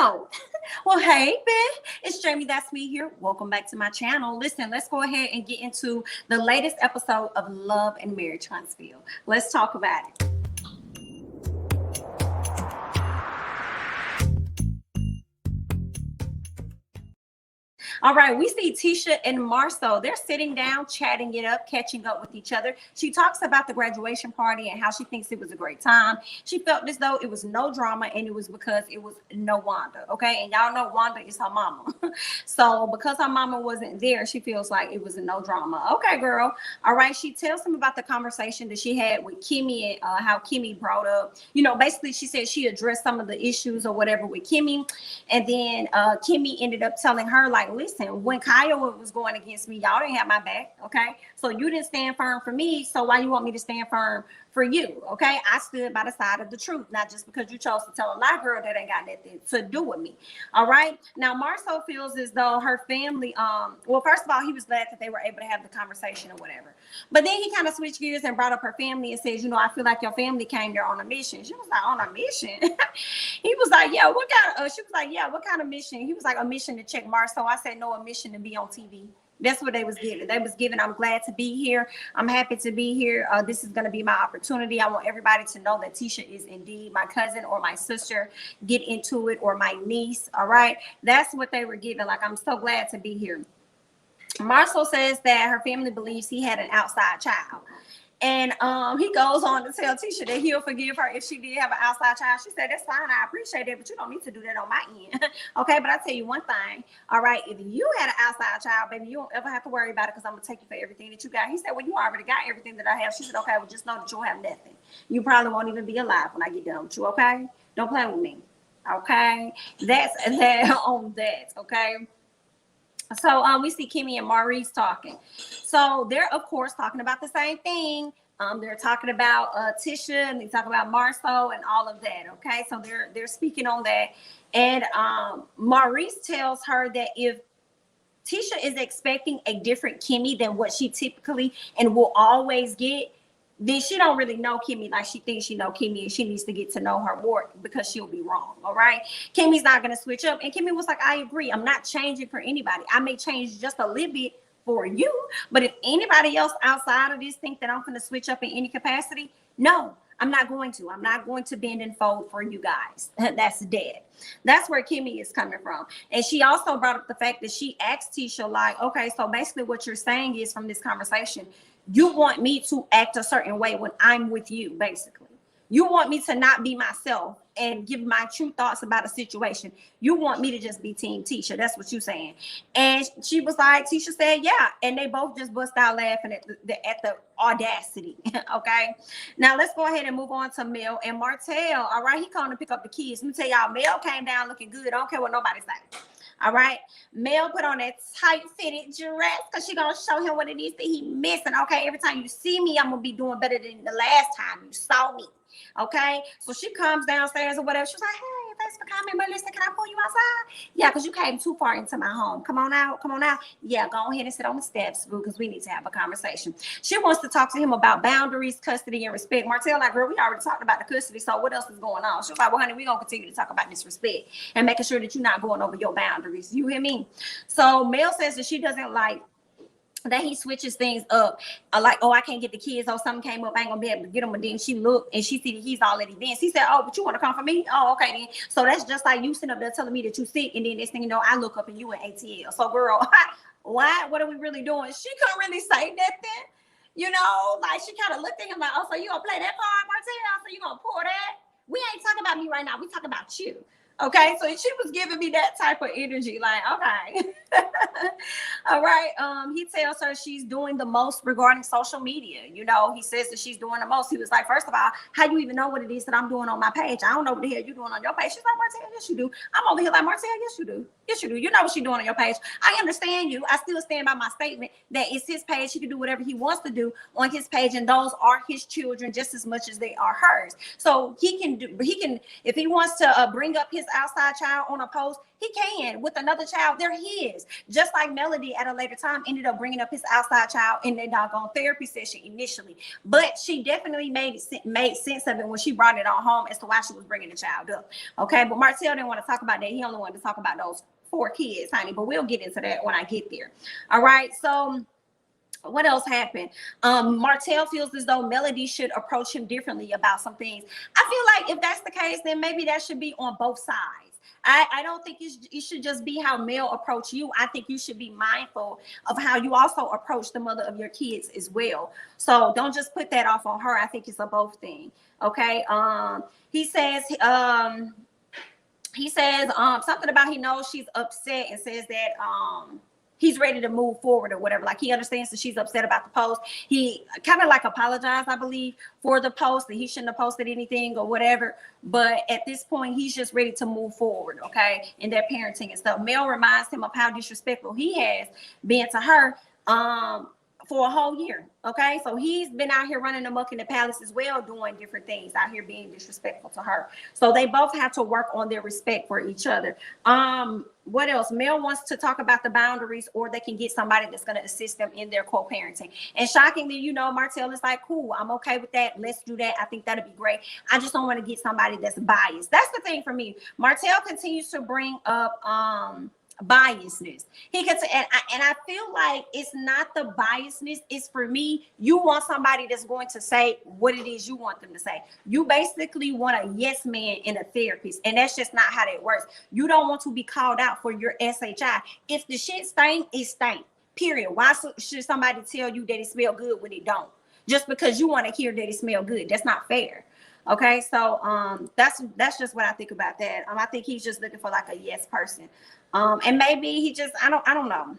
Oh, well, hey, Ben, it's Jamie. That's me here. Welcome back to my channel. Listen, let's go ahead and get into the latest episode of Love and Marriage Huntsville. Let's talk about it. All right, we see Tisha and Marlo. They're sitting down, chatting it up, catching up with each other. She talks about the graduation party and how she thinks it was a great time. She felt as though it was no drama, and it was because it was no Wanda, okay? And y'all know Wanda is her mama. So because her mama wasn't there, she feels like it was a no drama. Okay, girl. All right, she tells him about the conversation that she had with Kimmy and how Kimmy brought up, basically she said she addressed some of the issues or whatever with Kimmy. And then Kimmy ended up telling her, like, listen, when Kyle was going against me, y'all didn't have my back, okay? So you didn't stand firm for me, so why you want me to stand firm for you, okay? I stood by the side of the truth, not just because you chose to tell a lie, girl, that ain't got nothing to do with me, all right? Now, Marlo feels as though her family, well, first of all, he was glad that they were able to have the conversation or whatever. But then he kind of switched gears and brought up her family and says, I feel like your family came there on a mission. She was like, on a mission? He was like, yeah, what kind of, she was like, yeah, what kind of mission? He was like, a mission to check Marlo. I said, no, a mission to be on TV. That's what they was giving. They was giving, I'm glad to be here. I'm happy to be here. This is going to be my opportunity. I want everybody to know that Tisha is indeed my cousin or my sister. Get into it, or my niece. All right. That's what they were giving. Like, I'm so glad to be here. Marlo says that her family believes he had an outside child. And he goes on to tell Tisha that he'll forgive her if she did have an outside child. She said, that's fine. I appreciate it, but you don't need to do that on my end. Okay, but I tell you one thing. All right, if you had an outside child, baby, you don't ever have to worry about it because I'm going to take you for everything that you got. He said, well, you already got everything that I have. She said, okay, well, just know that you'll have nothing. You probably won't even be alive when I get done with you, okay? Don't play with me, okay? That's that on that, okay? So we see Kimmy and Maurice talking. So they're, of course, talking about the same thing. They're talking about Tisha, and they talk about Marlo and all of that. Okay, so they're speaking on that. And Maurice tells her that if Tisha is expecting a different Kimmy than what she typically and will always get, then she don't really know Kimmy like she thinks she know Kimmy, and she needs to get to know her more because she'll be wrong. All right. Kimmy's not going to switch up. And Kimmy was like, I agree. I'm not changing for anybody. I may change just a little bit for you. But if anybody else outside of this think that I'm going to switch up in any capacity, no, I'm not going to. I'm not going to bend and fold for you guys. That's dead. That's where Kimmy is coming from. And she also brought up the fact that she asked Tisha, like, okay, so basically what you're saying is from this conversation, you want me to act a certain way when I'm with you, basically. You want me to not be myself and give my true thoughts about a situation. You want me to just be Team Tisha. That's what you're saying. And she was like, Tisha said, yeah. And they both just bust out laughing at the audacity. Okay. Now let's go ahead and move on to Mel and Martell. All right. He called to pick up the kids. Let me tell y'all, Mel came down looking good. I don't care what nobody says. All right. Mel put on that tight fitted dress because she's going to show him what it is that he missing. Okay. Every time you see me, I'm going to be doing better than the last time you saw me. Okay. So she comes downstairs or whatever. She's like, hey, thanks for coming. But listen, can I pull you outside? Yeah, because you came too far into my home. Come on out. Come on out. Yeah, go ahead and sit on the steps, boo, because we need to have a conversation. She wants to talk to him about boundaries, custody, and respect. Martell, like, girl, we already talked about the custody, so what else is going on? She was like, well, honey, we're going to continue to talk about this respect and making sure that you're not going over your boundaries. You hear me? So Mel says that she doesn't like that he switches things up, like, oh, I can't get the kids, oh, something came up, I ain't gonna be able to get them. And then she looked and she see that he's already danced. He said, oh, but you want to come for me? Oh, okay then. So that's just like you sitting up there telling me that you sick, and then this thing, I look up and you in ATL. So girl, what are we really doing? She couldn't really say nothing, like she kind of looked at him like, oh, so you gonna play that card, Martell? So you gonna pull that? We ain't talking about me right now, we talking about you. Okay, so she was giving me that type of energy, like, okay. All right. He tells her she's doing the most regarding social media. He says that she's doing the most. He was like, first of all, how you even know what it is that I'm doing on my page? I don't know what the hell you're doing on your page. She's like, Martell, yes, you do. I'm over here like, Martell, yes, you do. Yes, you do. You know what she's doing on your page. I understand you. I still stand by my statement that it's his page. He can do whatever he wants to do on his page, and those are his children just as much as they are hers. So he can, if he wants to bring up his outside child on a post, he can with another child. They're his. Just like Melody at a later time ended up bringing up his outside child in their doggone therapy session initially. But she definitely made sense of it when she brought it on home as to why she was bringing the child up. Okay, but Martell didn't want to talk about that. He only wanted to talk about those 4 kids, honey. But we'll get into that when I get there. All right, so what else happened? Martell feels as though Melody should approach him differently about some things. I feel like if that's the case, then maybe that should be on both sides. I don't think it should just be how Mel approach you. I think you should be mindful of how you also approach the mother of your kids as well. So don't just put that off on her. I think it's a both thing. Okay. He says something about he knows she's upset and says that he's ready to move forward or whatever. Like he understands that she's upset about the post. He kind of like apologized, I believe, for the post, that he shouldn't have posted anything or whatever. But at this point, he's just ready to move forward, okay, in their parenting and stuff. Mel reminds him of how disrespectful he has been to her for a whole year, okay? So he's been out here running amok in the palace as well, doing different things, out here being disrespectful to her. So they both have to work on their respect for each other. What else? Mel wants to talk about the boundaries, or they can get somebody that's going to assist them in their co-parenting. And shockingly, you know, Martell is like, cool, I'm okay with that. Let's do that. I think that'd be great. I just don't want to get somebody that's biased. That's the thing for me. Martell continues to bring up biasness. He can say, and I feel like it's not the biasness. It's for me. You want somebody that's going to say what it is you want them to say. You basically want a yes man and a therapist, and that's just not how that works. You don't want to be called out for your SHI. If the shit stink, it stink. Period. Why should somebody tell you that it smell good when it don't? Just because you want to hear that it smell good. That's not fair. Okay, so that's just what I think about that. I think he's just looking for like a yes person. And maybe he just, I don't know.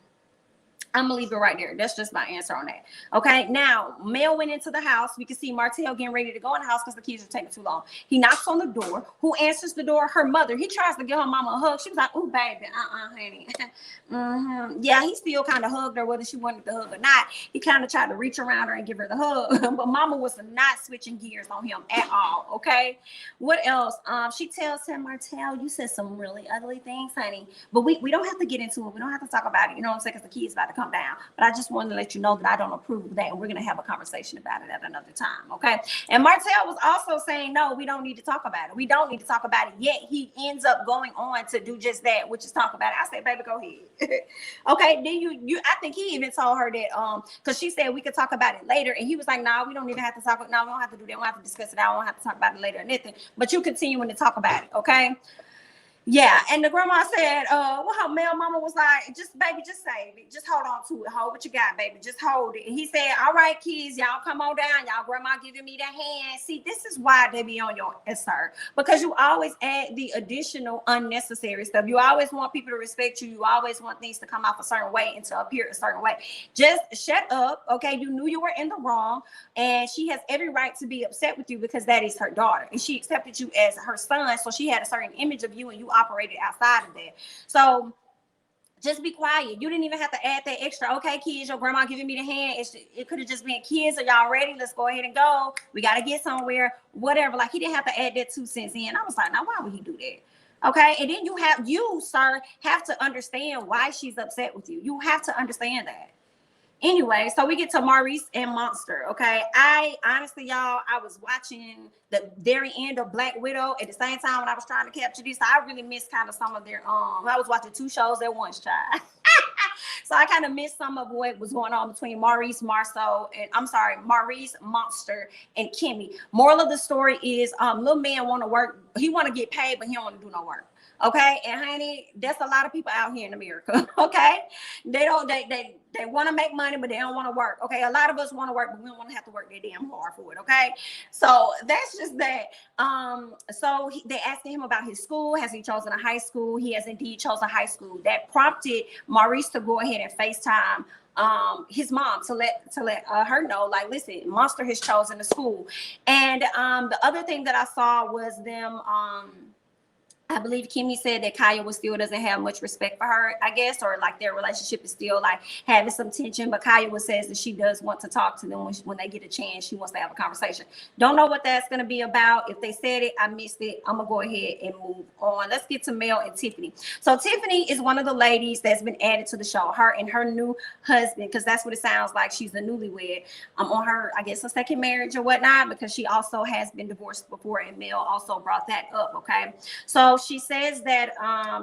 I'm gonna leave it right there. That's just my answer on that. Okay, now Mel went into the house. We can see Martell getting ready to go in the house because the kids are taking too long. He knocks on the door. Who answers the door? Her mother. He tries to give her mama a hug. She was like, "Ooh, baby, honey." Yeah, he still kind of hugged her, whether she wanted the hug or not. He kind of tried to reach around her and give her the hug, but mama was not switching gears on him at all. Okay, what else? She tells him, Martell, you said some really ugly things, honey, but we don't have to get into it. We don't have to talk about it. You know what I'm saying? Because the kids about to come down. But I just wanted to let you know that I don't approve of that, and we're going to have a conversation about it at another time. Okay. And Martell was also saying, no, we don't need to talk about it. We don't need to talk about it. Yet he ends up going on to do just that, which is talk about it. I said, baby, go ahead. Okay. Then I think he even told her that because she said we could talk about it later, and he was like, no, we don't even have to talk. No, we don't have to do that. We don't have to discuss it. I don't have to talk about it later or anything. But you continuing to talk about it. Okay. Yeah, and the grandma said, well, her Mel mama was like, just baby, just save it. Just hold on to it. Hold what you got, baby. Just hold it. And he said, all right, kids, y'all come on down. Y'all grandma giving me the hand. See, this is why they be on your sir. Because you always add the additional unnecessary stuff. You always want people to respect you. You always want things to come off a certain way and to appear a certain way. Just shut up, okay? You knew you were in the wrong, and she has every right to be upset with you because that is her daughter. And she accepted you as her son, so she had a certain image of you, and you operated outside of that. So just be quiet. You didn't even have to add that extra. Okay, kids, your grandma giving me the hand. It could have just been, kids, are y'all ready? Let's go ahead and go. We got to get somewhere, whatever. Like, he didn't have to add that 2 cents in. I was like, now why would he do that? Okay. And then you, sir, have to understand why she's upset with you. You have to understand that. Anyway, so we get to Maurice and Monster. Okay, I honestly, y'all, I was watching the very end of Black Widow at the same time when I was trying to capture this. So I really missed kind of some of their I was watching 2 shows at once, child. So I kind of missed some of what was going on between Maurice Monster, and Kimmy. Moral of the story is little man want to work. He want to get paid, but he don't want to do no work. Okay, and honey, that's a lot of people out here in America. Okay, they want to make money, but they don't want to work. Okay, a lot of us want to work, but we don't want to have to work that damn hard for it. Okay, so that's just that. They asking him about his school. Has he chosen a high school? He has indeed chosen a high school. That prompted Maurice to go ahead and FaceTime his mom to let her know, like, listen, Monster has chosen a school. And the other thing that I saw was them I believe Kimmy said that Kaya still doesn't have much respect for her, I guess, or like their relationship is still like having some tension. But Kaya says that she does want to talk to them when they get a chance. She wants to have a conversation. Don't know what that's going to be about. If they said it, I missed it. I'm going to go ahead and move on. Let's get to Mel and Tiffany. So Tiffany is one of the ladies that's been added to the show. Her and her new husband, because that's what it sounds like. She's a newlywed. On her, I guess, a second marriage or whatnot, because she also has been divorced before, and Mel also brought that up, okay? So she says that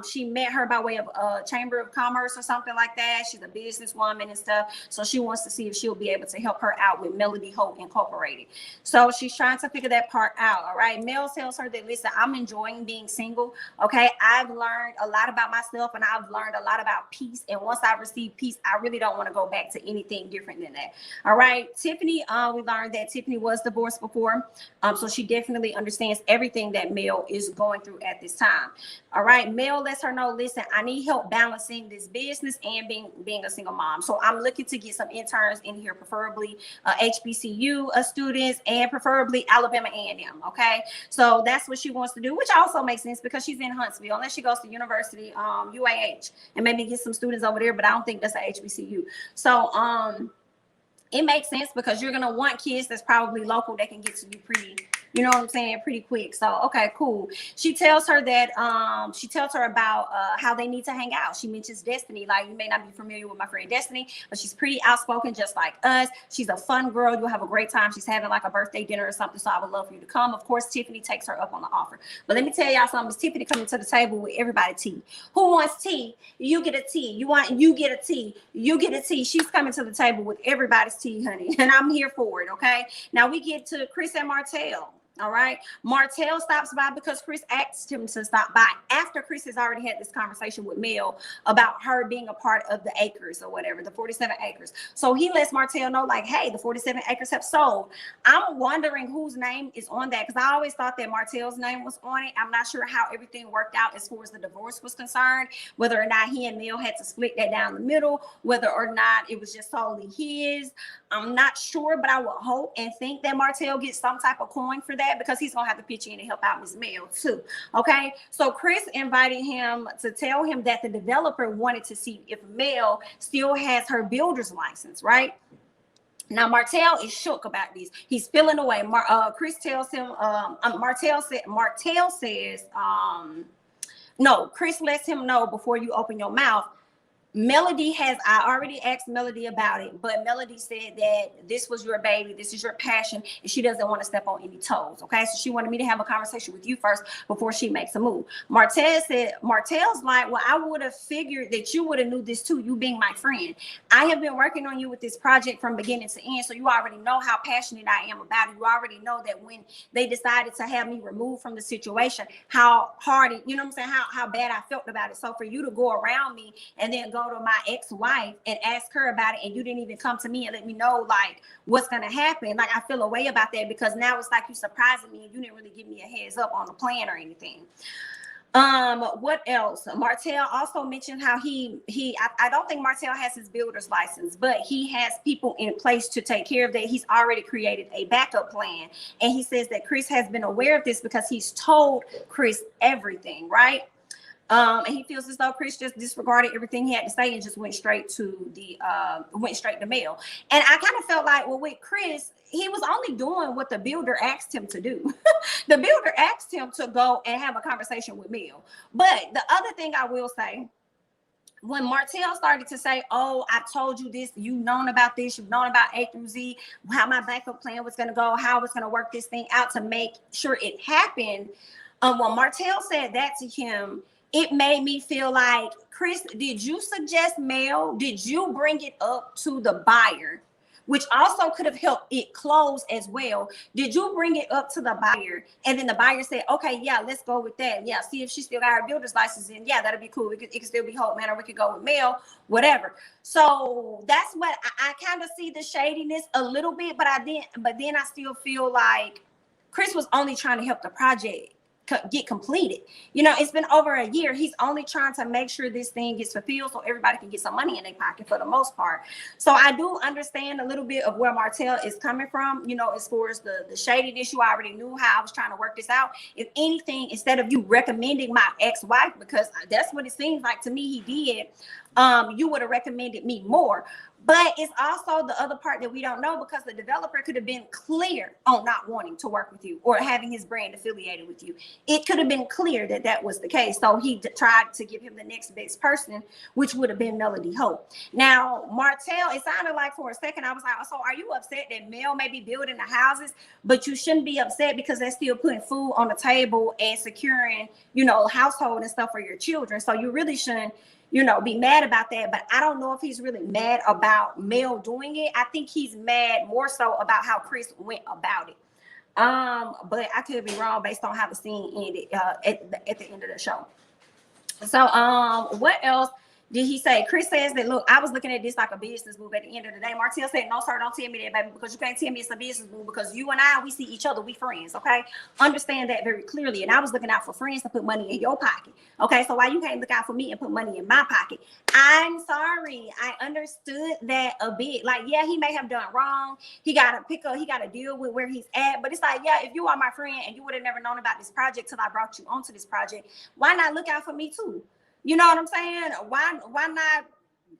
she met her by way of a Chamber of Commerce or something like that. She's a businesswoman and stuff. So she wants to see if she'll be able to help her out with Melody Hope Incorporated. So she's trying to figure that part out. All right. Mel tells her that, listen, I'm enjoying being single. Okay. I've learned a lot about myself, and I've learned a lot about peace. And once I receive peace, I really don't want to go back to anything different than that. All right. Tiffany, we learned that Tiffany was divorced before. So she definitely understands everything that Mel is going through at this time. All right. Mel lets her know, listen, I need help balancing this business and being a single mom. So I'm looking to get some interns in here, preferably HBCU students, and preferably Alabama A&M. Okay. So that's what she wants to do, which also makes sense because she's in Huntsville, unless she goes to University UAH and maybe get some students over there. But I don't think that's a HBCU. So it makes sense because you're going to want kids that's probably local that can get to you pretty, you know what I'm saying, pretty quick. So, okay, cool. She tells her that, she tells her about how they need to hang out. She mentions Destiny. Like, you may not be familiar with my friend Destiny, but she's pretty outspoken, just like us. She's a fun girl. You'll have a great time. She's having like a birthday dinner or something, so I would love for you to come. Of course, Tiffany takes her up on the offer. But let me tell y'all something. It's Tiffany coming to the table with everybody tea. Who wants tea? You get a tea. You get a tea. You get a tea. She's coming to the table with everybody's tea, honey, and I'm here for it. Okay. Now we get to Kris and Martell. All right. Martell stops by because Kris asked him to stop by after Kris has already had this conversation with Mel about her being a part of the acres or whatever, the 47 acres. So he lets Martell know, like, hey, the 47 acres have sold. I'm wondering whose name is on that, because I always thought that Martell's name was on it. I'm not sure how everything worked out as far as the divorce was concerned, whether or not he and Mel had to split that down the middle, whether or not it was just solely his. I'm not sure, but I would hope and think that Martell gets some type of coin for that, because he's gonna have to pitch in and help out Miss Mel too. Okay, so Kris invited him to tell him that the developer wanted to see if Mel still has her builder's license, right? Now Martell is shook about this. He's feeling away. Kris tells him, Martell says, no, Kris lets him know before you open your mouth. I already asked Melody about it, but Melody said that this was your baby, this is your passion, and she doesn't want to step on any toes. Okay, so she wanted me to have a conversation with you first before she makes a move. Martell's like, well, I would have figured that you would have knew this too, you being my friend. I have been working on you with this project from beginning to end, so you already know how passionate I am about it. You already know that when they decided to have me removed from the situation, how hard it, you know what I'm saying, how bad I felt about it. So for you to go around me and then go to my ex-wife and ask her about it, and you didn't even come to me and let me know like what's gonna happen, like I feel a way about that, because now it's like you surprising me and you didn't really give me a heads up on the plan or anything. What else? Martell also mentioned how I don't think Martell has his builder's license, but he has people in place to take care of that. He's already created a backup plan, and he says that Kris has been aware of this because he's told Kris everything, right? And he feels as though Kris just disregarded everything he had to say and just went straight to Mel. And I kind of felt like, well, with Kris, he was only doing what the builder asked him to do. The builder asked him to go and have a conversation with Mel. But the other thing I will say, when Martell started to say, oh, I've told you this, you've known about this, you've known about A through Z, how my backup plan was going to go, how I was going to work this thing out to make sure it happened. When Martell said that to him, it made me feel like, Kris, did you suggest Mel? Did you bring it up to the buyer? Which also could have helped it close as well. Did you bring it up to the buyer? And then the buyer said, okay, yeah, let's go with that. Yeah, see if she still got her builder's license. And yeah, that'll be cool. It could still be Hope, man, or we could go with Mel, whatever. So that's what I kind of see the shadiness a little bit, but then I still feel like Kris was only trying to help the project get completed. You know, it's been over a year. He's only trying to make sure this thing gets fulfilled so everybody can get some money in their pocket for the most part. So I do understand a little bit of where Martell is coming from, you know, as far as the shaded issue. I already knew how I was trying to work this out. If anything, instead of you recommending my ex-wife, because that's what it seems like to me he did, you would have recommended me more. But it's also the other part that we don't know, because the developer could have been clear on not wanting to work with you or having his brand affiliated with you. It could have been clear that that was the case. So he tried to give him the next best person, which would have been Melody Hope. Now, Martell, it sounded like for a second, I was like, so are you upset that Mel may be building the houses, but you shouldn't be upset because they're still putting food on the table and securing, you know, household and stuff for your children. So you really shouldn't, you know, be mad about that. But I don't know if he's really mad about Mel doing it. I think he's mad more so about how Kris went about it. But I could be wrong based on how the scene ended at the end of the show. So what else did he say? Kris says that, look, I was looking at this like a business move at the end of the day. Martell said, no, sir, don't tell me that, baby, because you can't tell me it's a business move, because you and I, we see each other, we friends, okay? Understand that very clearly. And I was looking out for friends to put money in your pocket, okay? So why you can't look out for me and put money in my pocket? I'm sorry. I understood that a bit. Like, yeah, he may have done wrong. He got to pick up, he got to deal with where he's at. But it's like, yeah, if you are my friend and you would have never known about this project till I brought you onto this project, why not look out for me too? You know what I'm saying? Why not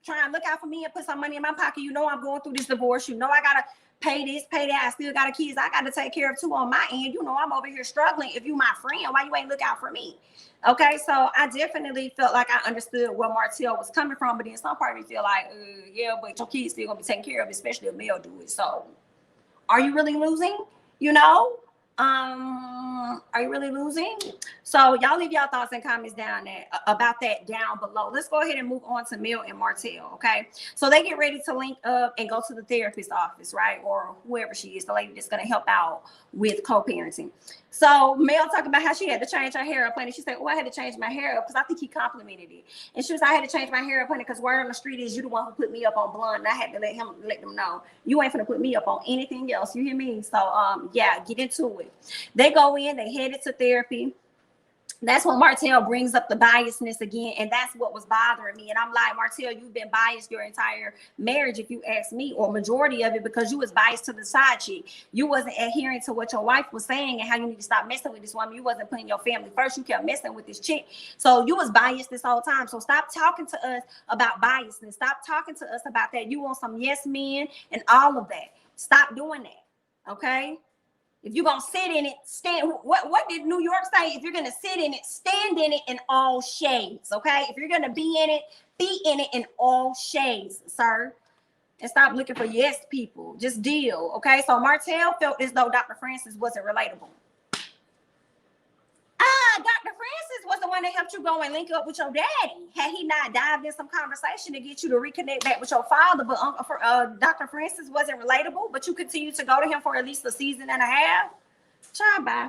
try and look out for me and put some money in my pocket? You know, I'm going through this divorce. You know, I got to pay this, pay that. I still got kids I got to take care of too on my end. You know, I'm over here struggling. If you my friend, why you ain't look out for me? Okay, so I definitely felt like I understood where Martell was coming from. But then some part of me feel like, yeah, but your kids still going to be taken care of, especially if Mel do it. So are you really losing? You know? Are you really losing? So y'all leave y'all thoughts and comments down there about that down below. Let's go ahead and move on to Mel and Martell. Okay, so they get ready to link up and go to the therapist's office, right? Or whoever she is, the lady that's going to help out with co-parenting. So Mel talking about how she had to change her hair up, honey. She said, oh, I had to change my hair up because I think he complimented it. And she was, I had to change my hair up, honey, because word on the street is you the one who put me up on blonde. And I had to let them know you ain't finna put me up on anything else. You hear me? So yeah, get into it. They go in, they headed to therapy. That's when Martell brings up the biasness again, and that's what was bothering me. And I'm like, Martell, you've been biased your entire marriage, if you ask me, or majority of it, because you was biased to the side chick. You wasn't adhering to what your wife was saying and how you need to stop messing with this woman. You wasn't putting your family first. You kept messing with this chick. So you was biased this whole time. So stop talking to us about biasness. Stop talking to us about that. You want some yes men and all of that. Stop doing that. Okay? If you're going to sit in it, stand. What did New York say? If you're going to sit in it, stand in it in all shades, okay? If you're going to be in it in all shades, sir. And stop looking for yes people. Just deal, okay? So Martell felt as though Dr. Francis wasn't relatable. Dr. Francis was the one that helped you go and link up with your daddy. Had he not dived in some conversation to get you to reconnect back with your father, but Dr. Francis wasn't relatable, but you continue to go to him for at least a season and a half. Child, bye.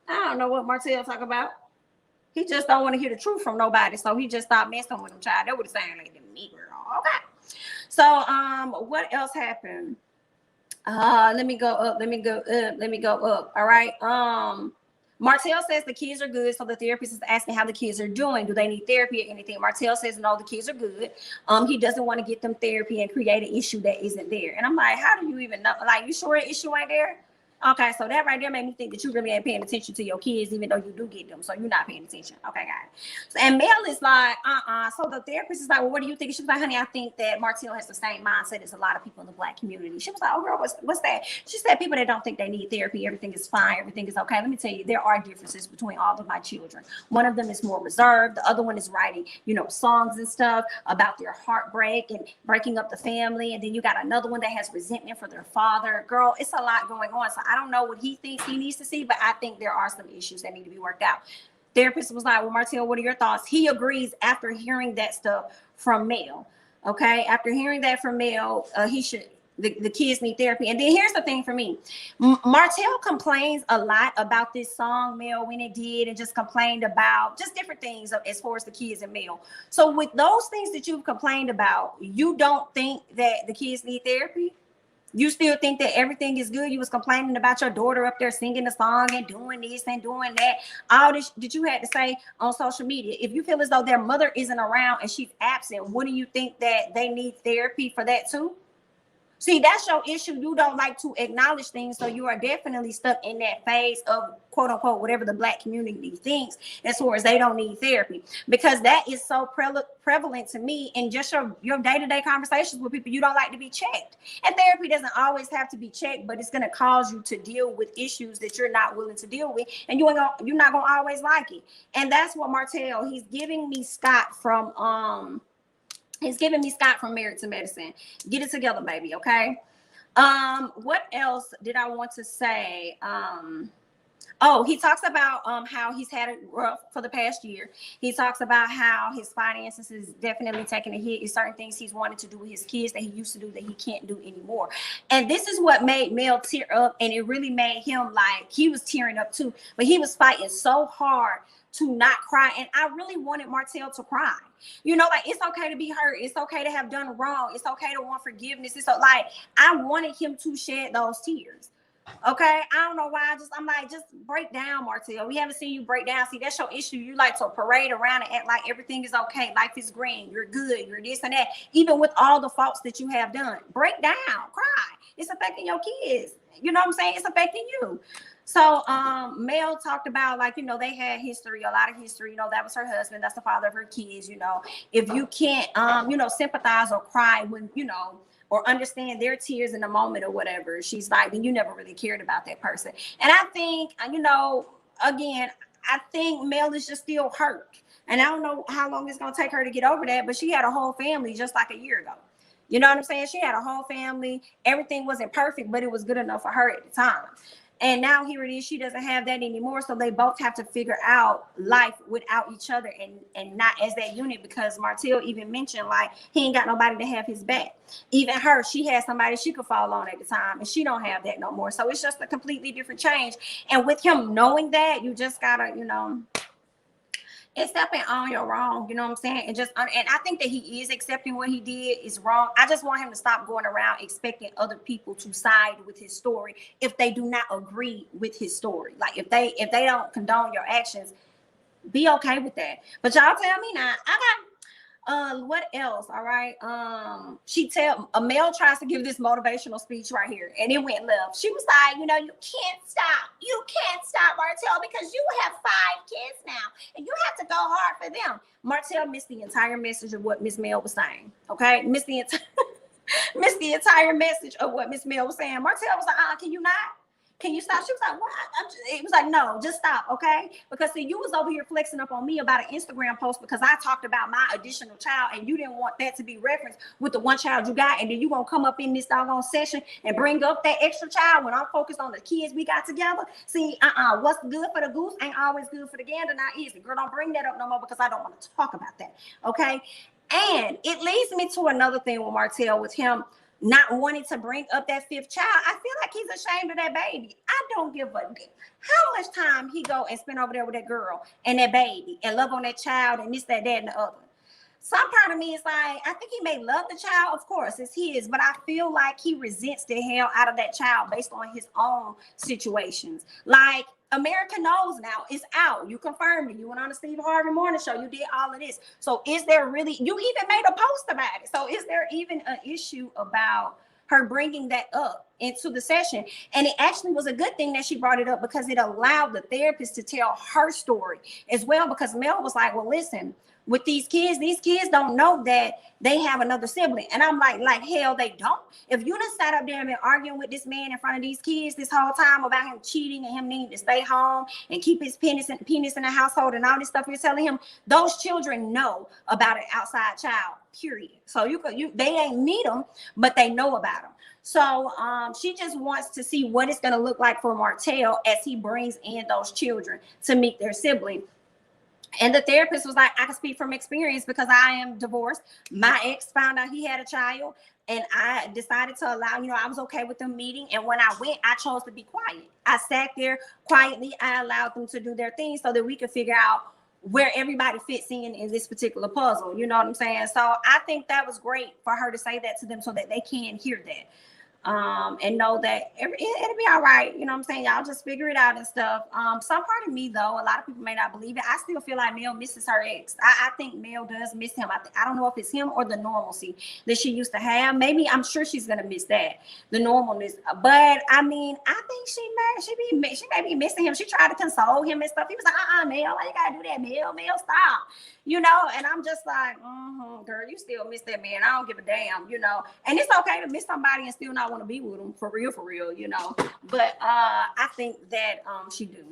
I don't know what Martell talk about. He just don't want to hear the truth from nobody, so he just stopped messing with him, child. That would sound like the me, girl. Okay. So, what else happened? Let me go up. All right. Martell says the kids are good, so the therapist is asking how the kids are doing. Do they need therapy or anything? Martell says no, the kids are good. He doesn't want to get them therapy and create an issue that isn't there. And I'm like, how do you even know? Like, you sure an issue ain't there? Okay, so that right there made me think that you really ain't paying attention to your kids, even though you do get them. So you're not paying attention. Okay, got it. So, and Mel is like, So the therapist is like, well, what do you think? She was like, honey, I think that Martell has the same mindset as a lot of people in the Black community. She was like, oh, girl, what's that? She said, people that don't think they need therapy, everything is fine, everything is okay. Let me tell you, there are differences between all of my children. One of them is more reserved. The other one is writing, songs and stuff about their heartbreak and breaking up the family. And then you got another one that has resentment for their father. Girl, it's a lot going on. So I don't know what he thinks he needs to see, but I think there are some issues that need to be worked out. Therapist was like, well, Martell, what are your thoughts? He agrees after hearing that stuff from Mel. Okay, after hearing that from Mel, the kids need therapy. And then here's the thing for me. Martell complains a lot about this song, Mel, when it did, and just complained about just different things as far as the kids and Mel. So with those things that you've complained about, you don't think that the kids need therapy? You still think that everything is good? You was complaining about your daughter up there singing the song and doing this and doing that. All this that you had to say on social media. If you feel as though their mother isn't around and she's absent, what do you think that they need therapy for that too? See, that's your issue. You don't like to acknowledge things, so you are definitely stuck in that phase of quote unquote whatever the Black community thinks as far as they don't need therapy, because that is so prevalent to me in just your day-to-day conversations with people. You don't like to be checked, and therapy doesn't always have to be checked, but it's going to cause you to deal with issues that you're not willing to deal with, and you're not going to always like it. And that's what Martell, he's giving me Scott from Married to Medicine. Get it together, baby, okay? What else did I want to say? He talks about how he's had it rough for the past year. He talks about how his finances is definitely taking a hit. It's certain things he's wanted to do with his kids that he used to do that he can't do anymore. And this is what made Mel tear up, and it really made him, like, he was tearing up too, but he was fighting so hard to not cry. And I really wanted Martell to cry. You know, like, it's okay to be hurt. It's okay to have done wrong. It's okay to want forgiveness. It's so, like, I wanted him to shed those tears. Okay, I don't know why. I'm like, just break down, Martell. We haven't seen you break down. See, that's your issue. You like to parade around and act like everything is okay. Life is green. You're good. You're this and that. Even with all the faults that you have done, break down, cry. It's affecting your kids. You know what I'm saying? It's affecting you. So Mel talked about, like, you know, they had history, a lot of history. You know, that was her husband. That's the father of her kids. You know, if you can't, sympathize or cry when, you know, or understand their tears in the moment or whatever, she's like, then you never really cared about that person. And I think, you know, again, I think Mel is just still hurt. And I don't know how long it's going to take her to get over that, but she had a whole family just like a year ago. You know what I'm saying? She had a whole family. Everything wasn't perfect, but it was good enough for her at the time. And now here it is, she doesn't have that anymore. So they both have to figure out life without each other and not as that unit, because Martell even mentioned, like, he ain't got nobody to have his back. Even her, she had somebody she could fall on at the time, and she don't have that no more. So it's just a completely different change. And with him knowing that, you just gotta, you know, accepting on your wrong, you know what I'm saying? And I think that he is accepting what he did is wrong. I just want him to stop going around expecting other people to side with his story if they do not agree with his story. Like, if they don't condone your actions, be okay with that. But y'all tell me now. I got what else? All right. Mel tries to give this motivational speech right here, and it went left. She was like, you know, you can't stop, Martell, because you have 5 kids now, and you have to go hard for them. Martell missed the entire message of what Miss Mel was saying. Okay, missed the entire message of what Miss Mel was saying. Martell was like, can you not? Can you stop? She was like, what? It was like, no, just stop, okay? Because, see, you was over here flexing up on me about an Instagram post because I talked about my additional child, and you didn't want that to be referenced with the one child you got, and then you gonna come up in this doggone session and bring up that extra child when I'm focused on the kids we got together. See, what's good for the goose ain't always good for the gander, now is it? Girl, don't bring that up no more, because I don't want to talk about that, okay? And it leads me to another thing with Martell, with him not wanting to bring up that 5th child. I feel like he's ashamed of that baby. I don't give a how much time he go and spend over there with that girl and that baby and love on that child and this, that, and the other. Some part of me is like, I think he may love the child, of course, it's his, but I feel like he resents the hell out of that child based on his own situations. Like, America knows now, it's out. You confirmed it. You went on the Steve Harvey Morning Show. You did all of this. So is there really, you even made a post about it. So is there even an issue about her bringing that up into the session? And it actually was a good thing that she brought it up, because it allowed the therapist to tell her story as well. Because Mel was like, well, listen, with these kids don't know that they have another sibling. And I'm like hell they don't. If you done sat up there and been arguing with this man in front of these kids this whole time about him cheating and him needing to stay home and keep his penis in the household and all this stuff you're telling him, those children know about an outside child, period. So they ain't meet them, but they know about them. So she just wants to see what it's going to look like for Martell as he brings in those children to meet their sibling. And the therapist was like, I can speak from experience because I am divorced. My ex found out he had a child, and I decided to allow, I was okay with them meeting. And when I went, I chose to be quiet. I sat there quietly. I allowed them to do their thing so that we could figure out where everybody fits in this particular puzzle. You know what I'm saying? So I think that was great for her to say that to them so that they can hear that. and know that it'll be all right. You know what I'm saying? Y'all just figure it out and stuff. Some part of me, though, a lot of people may not believe it. I still feel like Mel misses her ex. I think Mel does miss him. I don't know if it's him or the normalcy that she used to have. Maybe I'm sure she's gonna miss that, the normalness. But I mean, I think she may be missing him. She tried to console him and stuff. He was like, Mel, why you gotta do that, Mel, stop. You know, and I'm just like, girl, you still miss that man. I don't give a damn, you know. And it's okay to miss somebody and still not want to be with them, for real, you know. But I think that she do.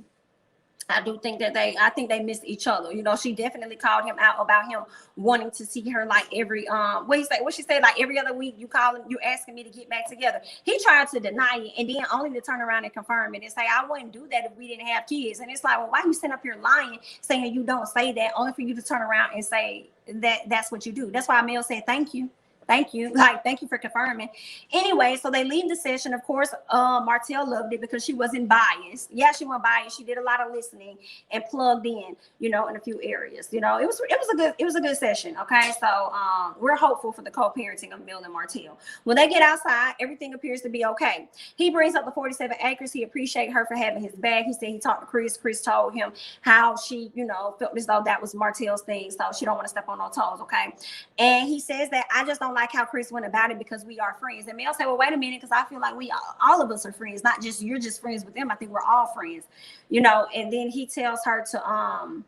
I do think that I think they miss each other. You know, she definitely called him out about him wanting to see her like every what she said, like every other week you call him, you asking me to get back together. He tried to deny it and then only to turn around and confirm it and say, I wouldn't do that if we didn't have kids. And it's like, well, why you sitting up here lying, saying you don't say that, only for you to turn around and say that that's what you do. That's why Mel said thank you. Thank you. Like, thank you for confirming. Anyway, so they leave the session. Of course, Martell loved it because she wasn't biased. Yeah, she wasn't biased. She did a lot of listening and plugged in, you know, in a few areas. You know, it was a good session. Okay, so we're hopeful for the co-parenting of Mel and Martell. When they get outside, everything appears to be okay. He brings up the 47 acres. He appreciated her for having his back. He said he talked to Kris. Kris told him how she, you know, felt as though that was Martell's thing, so she don't want to step on no toes. Okay, and he says that I just don't like how Kris went about it because we are friends. And Mel said, well, wait a minute, because I feel like all of us are friends, not just you're just friends with them. I think we're all friends, you know. And then he tells her to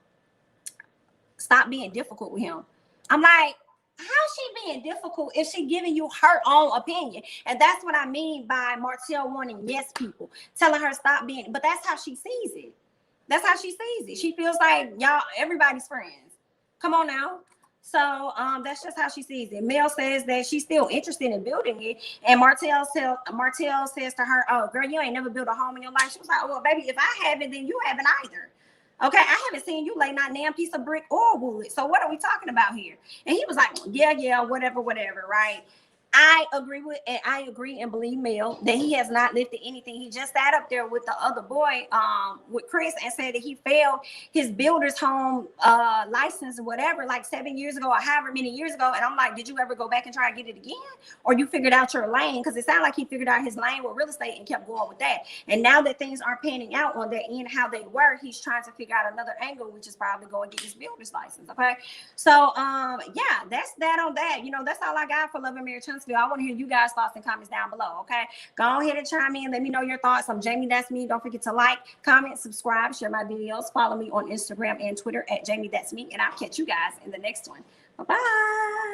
stop being difficult with him. I'm like, how's she being difficult if she giving you her own opinion? And that's what I mean by Martell wanting yes people, telling her stop being, but that's how she sees it. That's how she sees it. She feels like y'all, everybody's friends. Come on now. So that's just how she sees it. Mel says that she's still interested in building it. And Martell says to her, oh, girl, you ain't never built a home in your life. She was like, well, baby, if I haven't, then you haven't either. Okay, I haven't seen you lay not damn piece of brick or wood. So what are we talking about here? And he was like, yeah, whatever, right? I agree and believe Mel that he has not lifted anything. He just sat up there with the other boy, with Kris, and said that he failed his builder's home license or whatever, like 7 years ago or however many years ago. And I'm like, did you ever go back and try to get it again? Or you figured out your lane? Because it sounded like he figured out his lane with real estate and kept going with that. And now that things aren't panning out on that end how they were, he's trying to figure out another angle, which is probably go and get his builder's license. Okay. So yeah, that's that on that. You know, that's all I got for Love and Marriage Huntsville. I want to hear you guys' thoughts and comments down below. Okay, go ahead and chime in. Let me know your thoughts. I'm Jamie. That's me. Don't forget to like, comment, subscribe, share my videos. Follow me on Instagram and Twitter at Jamie. That's me. And I'll catch you guys in the next one. Bye bye.